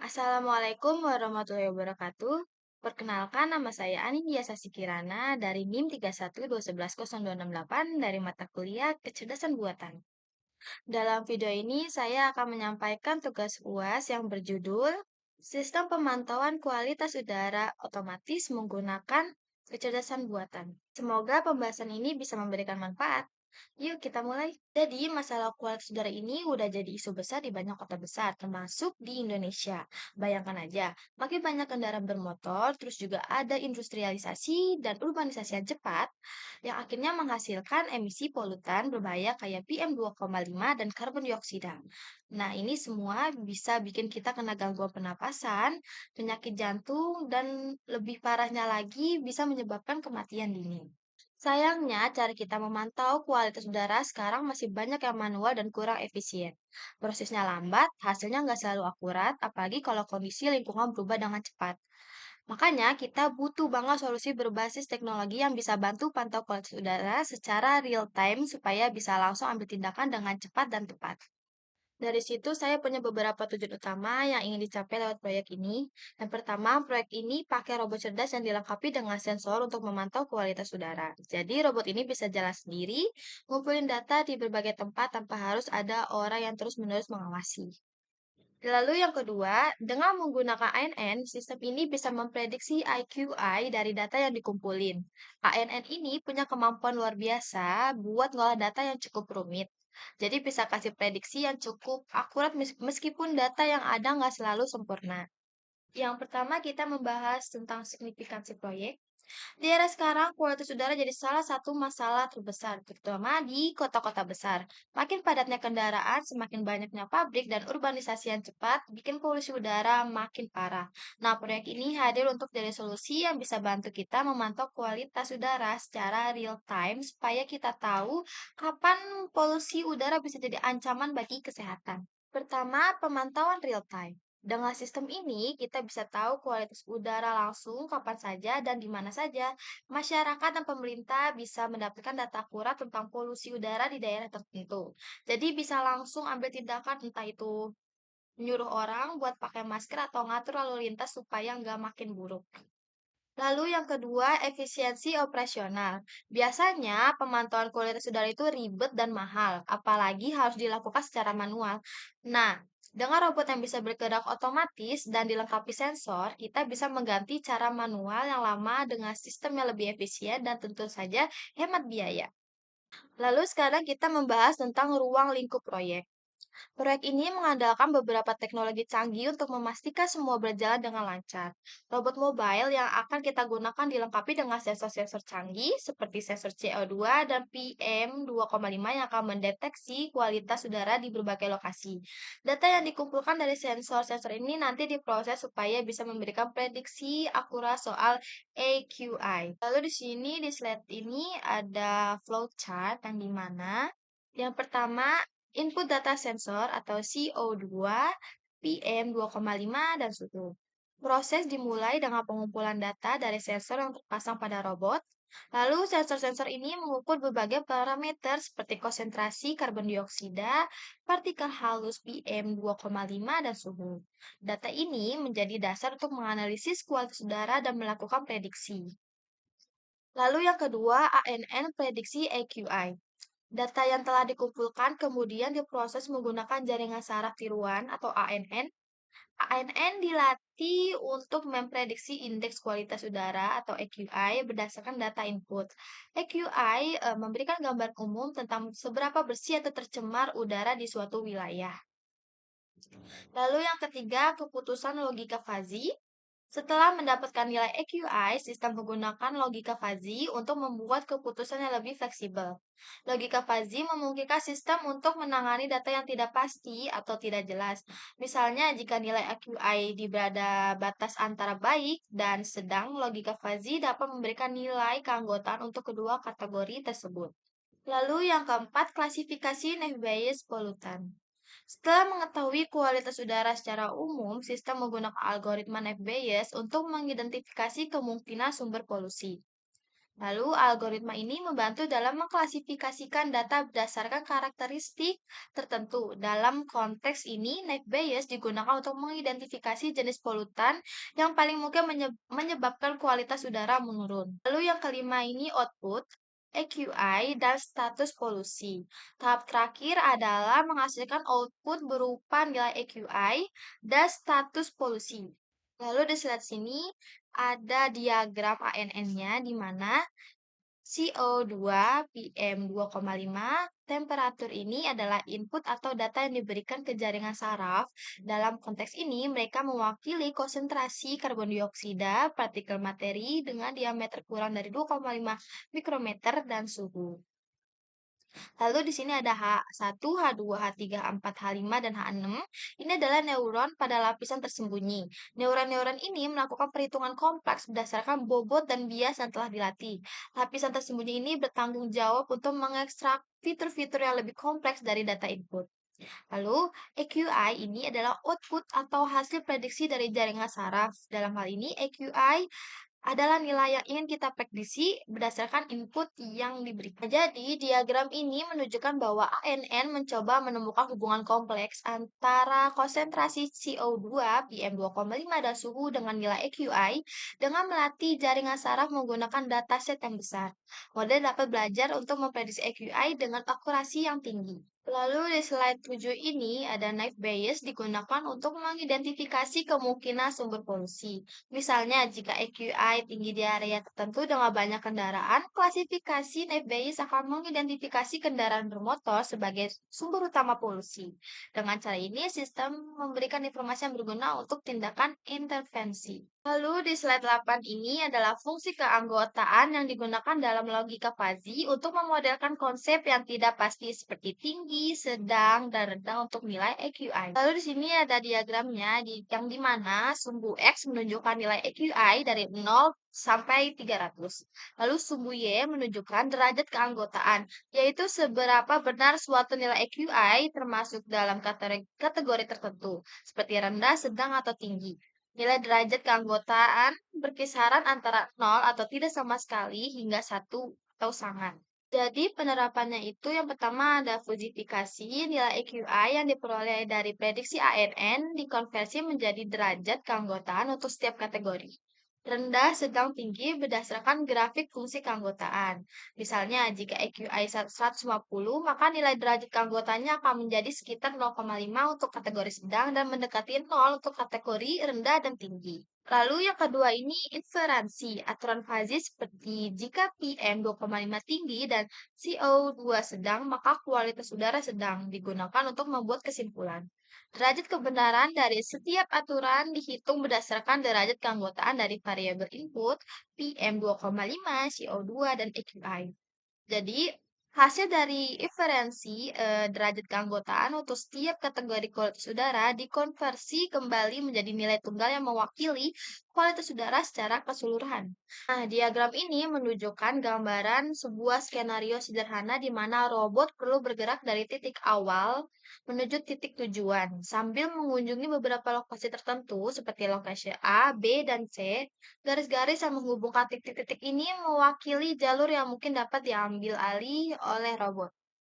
Assalamualaikum warahmatullahi wabarakatuh. Perkenalkan, nama saya Anindya Sasikirana dari NIM 31211028 dari mata kuliah Kecerdasan Buatan. Dalam video ini, saya akan menyampaikan tugas UAS yang berjudul Sistem Pemantauan Kualitas Udara Otomatis Menggunakan Kecerdasan Buatan. Semoga pembahasan ini bisa memberikan manfaat. Yuk kita mulai. Jadi masalah kualitas udara ini udah jadi isu besar di banyak kota besar, termasuk di Indonesia. Bayangkan aja, makin banyak kendaraan bermotor, terus juga ada industrialisasi dan urbanisasi yang cepat, yang akhirnya menghasilkan emisi polutan berbahaya kayak PM2,5 dan karbon dioksida. Nah, ini semua bisa bikin kita kena gangguan pernapasan, penyakit jantung, dan lebih parahnya lagi bisa menyebabkan kematian dini. Sayangnya, cara kita memantau kualitas udara sekarang masih banyak yang manual dan kurang efisien. Prosesnya lambat, hasilnya nggak selalu akurat, apalagi kalau kondisi lingkungan berubah dengan cepat. Makanya, kita butuh banget solusi berbasis teknologi yang bisa bantu pantau kualitas udara secara real time supaya bisa langsung ambil tindakan dengan cepat dan tepat. Dari situ saya punya beberapa tujuan utama yang ingin dicapai lewat proyek ini. Yang pertama, proyek ini pakai robot cerdas yang dilengkapi dengan sensor untuk memantau kualitas udara. Jadi robot ini bisa jalan sendiri, ngumpulin data di berbagai tempat tanpa harus ada orang yang terus-menerus mengawasi. Lalu yang kedua, dengan menggunakan ANN, sistem ini bisa memprediksi IQI dari data yang dikumpulin. ANN ini punya kemampuan luar biasa buat ngolah data yang cukup rumit. Jadi bisa kasih prediksi yang cukup akurat meskipun data yang ada nggak selalu sempurna. Yang pertama kita membahas tentang signifikansi proyek. Di era sekarang, kualitas udara jadi salah satu masalah terbesar, terutama di kota-kota besar. Makin padatnya kendaraan, semakin banyaknya pabrik dan urbanisasi yang cepat, bikin polusi udara makin parah. Nah, proyek ini hadir untuk jadi solusi yang bisa bantu kita memantau kualitas udara secara real time, supaya kita tahu kapan polusi udara bisa jadi ancaman bagi kesehatan. Pertama, pemantauan real time. Dengan sistem ini, kita bisa tahu kualitas udara langsung kapan saja dan di mana saja. Masyarakat dan pemerintah bisa mendapatkan data akurat tentang polusi udara di daerah tertentu. Jadi bisa langsung ambil tindakan entah itu menyuruh orang buat pakai masker atau ngatur lalu lintas supaya nggak makin buruk. Lalu yang kedua, efisiensi operasional. Biasanya pemantauan kualitas udara itu ribet dan mahal, apalagi harus dilakukan secara manual. Nah, dengan robot yang bisa bergerak otomatis dan dilengkapi sensor, kita bisa mengganti cara manual yang lama dengan sistem yang lebih efisien dan tentu saja hemat biaya. Lalu sekarang kita membahas tentang ruang lingkup proyek. Proyek ini mengandalkan beberapa teknologi canggih untuk memastikan semua berjalan dengan lancar. Robot mobile yang akan kita gunakan dilengkapi dengan sensor-sensor canggih seperti sensor CO2 dan PM2,5 yang akan mendeteksi kualitas udara di berbagai lokasi. Data yang dikumpulkan dari sensor-sensor ini nanti diproses supaya bisa memberikan prediksi akurat soal AQI. Lalu di sini di slide ini ada flowchart yang dimana yang pertama, input data sensor atau CO2, PM2,5, dan suhu. Proses dimulai dengan pengumpulan data dari sensor yang terpasang pada robot. Lalu sensor-sensor ini mengukur berbagai parameter seperti konsentrasi karbon dioksida, partikel halus PM2,5, dan suhu. Data ini menjadi dasar untuk menganalisis kualitas udara dan melakukan prediksi. Lalu yang kedua, ANN prediksi AQI. Data yang telah dikumpulkan kemudian diproses menggunakan jaringan saraf tiruan atau ANN. ANN dilatih untuk memprediksi indeks kualitas udara atau AQI berdasarkan data input. AQI memberikan gambar umum tentang seberapa bersih atau tercemar udara di suatu wilayah. Lalu yang ketiga, keputusan logika fuzzy. Setelah mendapatkan nilai AQI, sistem menggunakan logika fuzzy untuk membuat keputusan yang lebih fleksibel. Logika fuzzy memungkinkan sistem untuk menangani data yang tidak pasti atau tidak jelas. Misalnya, jika nilai AQI di berada batas antara baik dan sedang, logika fuzzy dapat memberikan nilai keanggotaan untuk kedua kategori tersebut. Lalu yang keempat, klasifikasi Nave-Bayes polutan. Setelah mengetahui kualitas udara secara umum, sistem menggunakan algoritma Nave Bayes untuk mengidentifikasi kemungkinan sumber polusi. Lalu, algoritma ini membantu dalam mengklasifikasikan data berdasarkan karakteristik tertentu. Dalam konteks ini, net bias digunakan untuk mengidentifikasi jenis polutan yang paling mungkin menyebabkan kualitas udara menurun. Lalu yang kelima ini output, AQI, dan status polusi. Tahap terakhir adalah menghasilkan output berupa nilai AQI dan status polusi. Lalu di slide sini ada diagram ANN-nya di mana CO2, PM2,5, temperatur ini adalah input atau data yang diberikan ke jaringan saraf. Dalam konteks ini, mereka mewakili konsentrasi karbon dioksida, partikel materi dengan diameter kurang dari 2,5 mikrometer dan suhu. Lalu di sini ada H1, H2, H3, H4, H5, dan H6. Ini adalah neuron pada lapisan tersembunyi. Neuron-neuron ini melakukan perhitungan kompleks berdasarkan bobot dan bias yang telah dilatih. Lapisan tersembunyi ini bertanggung jawab untuk mengekstrak fitur-fitur yang lebih kompleks dari data input. Lalu, AQI ini adalah output atau hasil prediksi dari jaringan saraf. Dalam hal ini, AQI adalah nilai yang ingin kita prediksi berdasarkan input yang diberikan. Jadi, diagram ini menunjukkan bahwa ANN mencoba menemukan hubungan kompleks antara konsentrasi CO2, PM2,5, dan suhu dengan nilai AQI dengan melatih jaringan saraf menggunakan dataset yang besar. Model dapat belajar untuk memprediksi AQI dengan akurasi yang tinggi. Lalu di slide 7 ini ada naive Bayes digunakan untuk mengidentifikasi kemungkinan sumber polusi. Misalnya, jika AQI tinggi di area tertentu dengan banyak kendaraan, klasifikasi naive Bayes akan mengidentifikasi kendaraan bermotor sebagai sumber utama polusi. Dengan cara ini, sistem memberikan informasi yang berguna untuk tindakan intervensi. Lalu di slide 8 ini adalah fungsi keanggotaan yang digunakan dalam logika fuzzy untuk memodelkan konsep yang tidak pasti seperti tinggi, sedang, dan rendah untuk nilai AQI. Lalu di sini ada diagramnya yang di mana sumbu X menunjukkan nilai AQI dari 0 sampai 300. Lalu sumbu Y menunjukkan derajat keanggotaan, yaitu seberapa benar suatu nilai AQI termasuk dalam kategori tertentu, seperti rendah, sedang, atau tinggi. Nilai derajat keanggotaan berkisaran antara 0 atau tidak sama sekali hingga 1 atau sangat. Jadi penerapannya itu yang pertama ada fujifikasi, nilai AQI yang diperoleh dari prediksi ANN dikonversi menjadi derajat keanggotaan untuk setiap kategori. Rendah, sedang, tinggi berdasarkan grafik fungsi keanggotaan. Misalnya, jika AQI 150, maka nilai derajat keanggotaannya akan menjadi sekitar 0,5 untuk kategori sedang dan mendekati 0 untuk kategori rendah dan tinggi. Lalu yang kedua ini inferensi, aturan fuzzy seperti jika PM2,5 tinggi dan CO2 sedang, maka kualitas udara sedang digunakan untuk membuat kesimpulan. Derajat kebenaran dari setiap aturan dihitung berdasarkan derajat keanggotaan dari variabel input PM2,5, CO2, dan AQI. Jadi, hasil dari inferensi derajat keanggotaan untuk setiap kategori kualitas udara dikonversi kembali menjadi nilai tunggal yang mewakili kualitas udara secara keseluruhan. Nah, diagram ini menunjukkan gambaran sebuah skenario sederhana di mana robot perlu bergerak dari titik awal menuju titik tujuan sambil mengunjungi beberapa lokasi tertentu seperti lokasi A, B, dan C. Garis-garis yang menghubungkan titik-titik ini mewakili jalur yang mungkin dapat diambil alih oleh robot.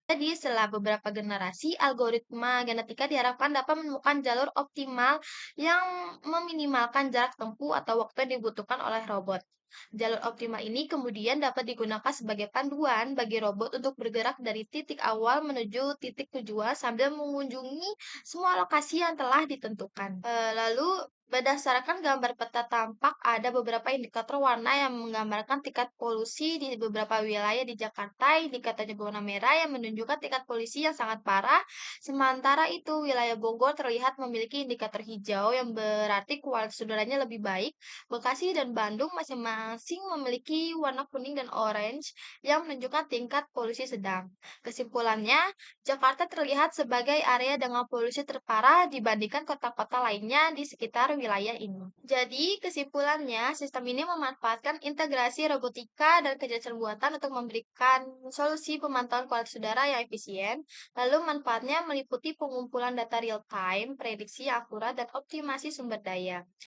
Jadi, setelah beberapa generasi, algoritma genetika diharapkan dapat menemukan jalur optimal yang meminimalkan jarak tempuh atau waktu yang dibutuhkan oleh robot. Jalur optimal ini kemudian dapat digunakan sebagai panduan bagi robot untuk bergerak dari titik awal menuju titik tujuan sambil mengunjungi semua lokasi yang telah ditentukan. Lalu, berdasarkan gambar peta tampak ada beberapa indikator warna yang menggambarkan tingkat polusi di beberapa wilayah di Jakarta. Indikatornya berwarna merah yang menunjukkan tingkat polusi yang sangat parah. Sementara itu, wilayah Bogor terlihat memiliki indikator hijau yang berarti kualitas udaranya lebih baik. Bekasi dan Bandung masing-masing memiliki warna kuning dan orange yang menunjukkan tingkat polusi sedang. Kesimpulannya, Jakarta terlihat sebagai area dengan polusi terparah dibandingkan kota-kota lainnya di sekitar wilayah ini. Jadi, kesimpulannya, sistem ini memanfaatkan integrasi robotika dan kecerdasan buatan untuk memberikan solusi pemantauan kualitas udara yang efisien. Lalu, manfaatnya meliputi pengumpulan data real-time, prediksi yang akurat, dan optimasi sumber daya.